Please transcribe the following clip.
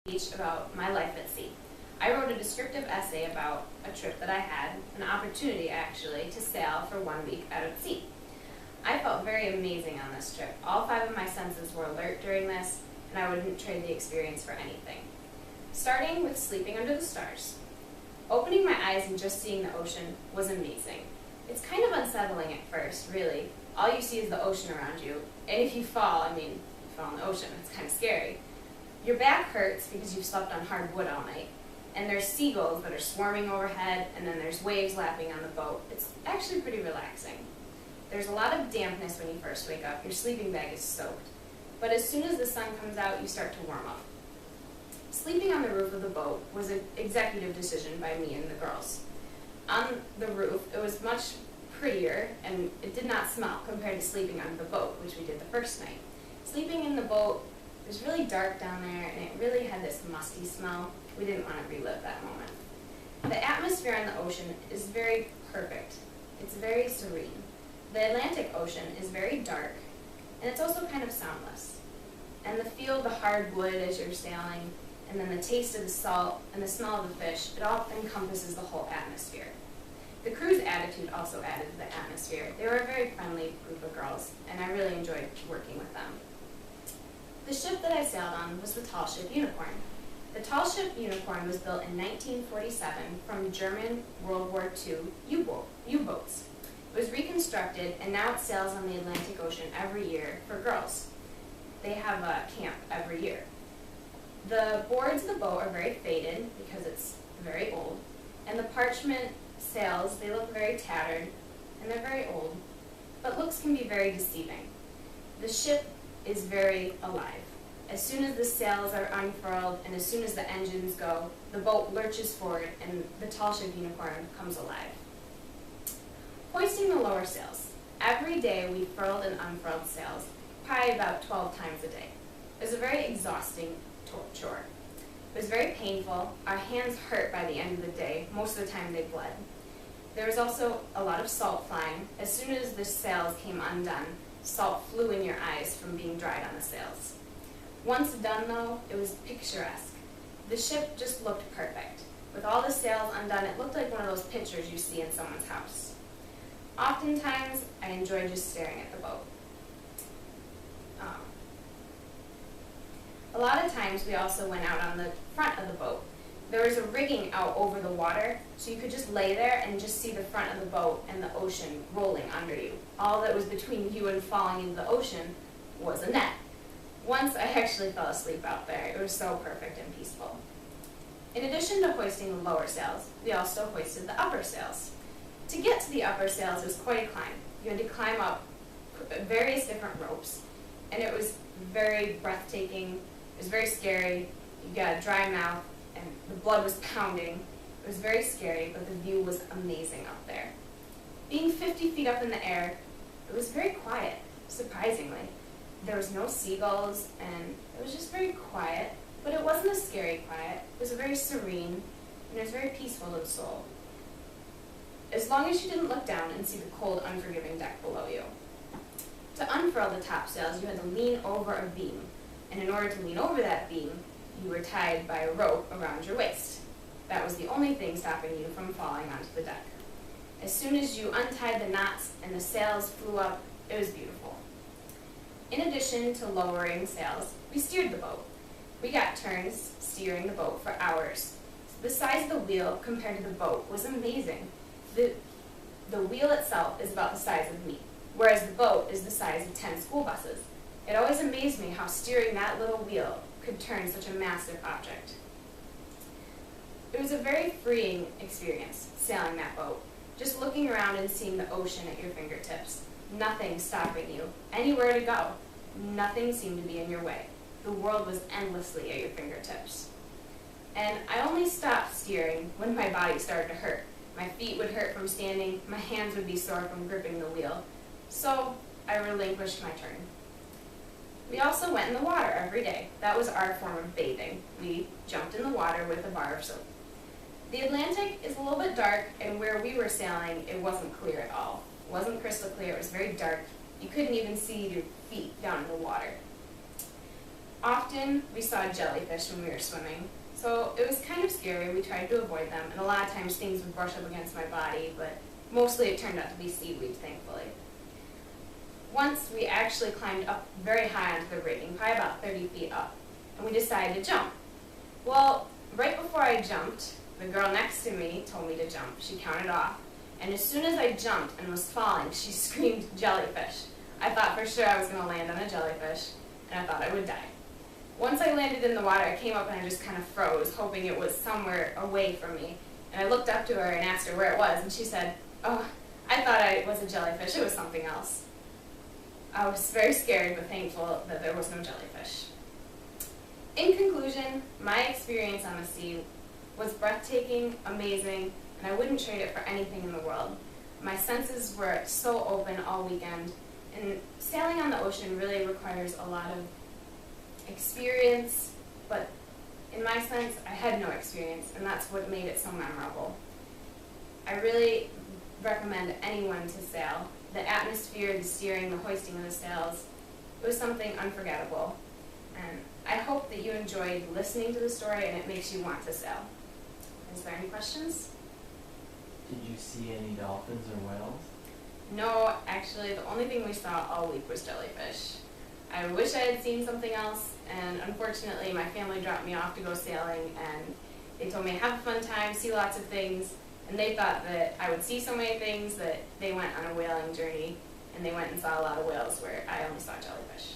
speech about my life at sea. I wrote a descriptive essay about a trip that I had, an opportunity actually, to sail for 1 week out at sea. I felt very amazing on this trip. All 5 of my senses were alert during this, and I wouldn't trade the experience for anything. Starting with sleeping under the stars. Opening my eyes and just seeing the ocean was amazing. It's kind of unsettling at first, really. All you see is the ocean around you, and if you fall, you fall in the ocean, it's kind of scary. Your back hurts because you've slept on hard wood all night, and there's seagulls that are swarming overhead, and then there's waves lapping on the boat. It's actually pretty relaxing. There's a lot of dampness when you first wake up. Your sleeping bag is soaked. But as soon as the sun comes out, you start to warm up. Sleeping on the roof of the boat was an executive decision by me and the girls. On the roof, it was much prettier, and it did not smell compared to sleeping on the boat, which we did the first night. Sleeping in the boat, it was really dark down there, and it really had this musty smell. We didn't want to relive that moment. The atmosphere on the ocean is very perfect. It's very serene. The Atlantic Ocean is very dark, and it's also kind of soundless. And the feel of the hard wood as you're sailing, and then the taste of the salt and the smell of the fish, it all encompasses the whole atmosphere. The crew's attitude also added to the atmosphere. They were a very friendly group of girls, and I really enjoyed working with them. The ship that I sailed on was the tall ship Unicorn. The tall ship Unicorn was built in 1947 from German World War II U-boats. It was reconstructed, and now it sails on the Atlantic Ocean every year for girls. They have a camp every year. The boards of the boat are very faded because it's very old, and the parchment sails, they look very tattered, and they're very old, but looks can be very deceiving. The ship is very alive. As soon as the sails are unfurled and as soon as the engines go, the boat lurches forward and the tall ship Unicorn comes alive. Hoisting the lower sails. Every day we furled and unfurled sails, probably about 12 times a day. It was a very exhausting chore. It was very painful. Our hands hurt by the end of the day. Most of the time they bled. There was also a lot of salt flying. As soon as the sails came undone, salt flew in your eyes from being dried on the sails. Once done though, it was picturesque. The ship just looked perfect. With all the sails undone, it looked like one of those pictures you see in someone's house. Oftentimes, I enjoyed just staring at the boat. A lot of times we also went out on the front of the boat. There was a rigging out over the water, so you could just lay there and just see the front of the boat and the ocean rolling under you. All that was between you and falling into the ocean was a net. Once I actually fell asleep out there. It was so perfect and peaceful. In addition to hoisting the lower sails, we also hoisted the upper sails. To get to the upper sails, it was quite a climb. You had to climb up various different ropes, and it was very breathtaking. It was very scary. You got a dry mouth, and the blood was pounding. It was very scary, but the view was amazing up there. Being 50 feet up in the air, it was very quiet, surprisingly. There was no seagulls, and it was just very quiet, but it wasn't a scary quiet. It was very serene, and it was very peaceful to the soul. As long as you didn't look down and see the cold, unforgiving deck below you. To unfurl the topsails, you had to lean over a beam, and in order to lean over that beam, you were tied by a rope around your waist. That was the only thing stopping you from falling onto the deck. As soon as you untied the knots and the sails flew up, it was beautiful. In addition to lowering sails, we steered the boat. We got turns steering the boat for hours. The size of the wheel compared to the boat was amazing. The wheel itself is about the size of me, whereas the boat is the size of 10 school buses. It always amazed me how steering that little wheel could turn such a massive object. It was a very freeing experience, sailing that boat. Just looking around and seeing the ocean at your fingertips. Nothing stopping you, anywhere to go. Nothing seemed to be in your way. The world was endlessly at your fingertips. And I only stopped steering when my body started to hurt. My feet would hurt from standing, my hands would be sore from gripping the wheel. So I relinquished my turn. We also went in the water every day. That was our form of bathing. We jumped in the water with a bar of soap. The Atlantic is a little bit dark, and where we were sailing, it wasn't clear at all. It wasn't crystal clear, it was very dark. You couldn't even see your feet down in the water. Often we saw jellyfish when we were swimming, so it was kind of scary. We tried to avoid them, and a lot of times things would brush up against my body, but mostly it turned out to be seaweed, thankfully. Once we actually climbed up very high onto the rigging, probably about 30 feet up, and we decided to jump. Well, right before I jumped, the girl next to me told me to jump. She counted off, and as soon as I jumped and was falling, she screamed jellyfish. I thought for sure I was going to land on a jellyfish, and I thought I would die. Once I landed in the water, I came up and I just kind of froze, hoping it was somewhere away from me. And I looked up to her and asked her where it was, and she said, "Oh, I thought it was a jellyfish. It was something else." I was very scared, but thankful that there was no jellyfish. In conclusion, my experience on the sea was breathtaking, amazing, and I wouldn't trade it for anything in the world. My senses were so open all weekend, and sailing on the ocean really requires a lot of experience, but in my sense, I had no experience, and that's what made it so memorable. I really recommend anyone to sail. The atmosphere, the steering, the hoisting of the sails, it was something unforgettable. And I hope that you enjoyed listening to the story and it makes you want to sail. Is there any questions? Did you see any dolphins or whales? No, actually, the only thing we saw all week was jellyfish. I wish I had seen something else, and unfortunately my family dropped me off to go sailing, and they told me have a fun time, see lots of things, and they thought that I would see so many things that they went on a whaling journey, and they went and saw a lot of whales where I only saw jellyfish.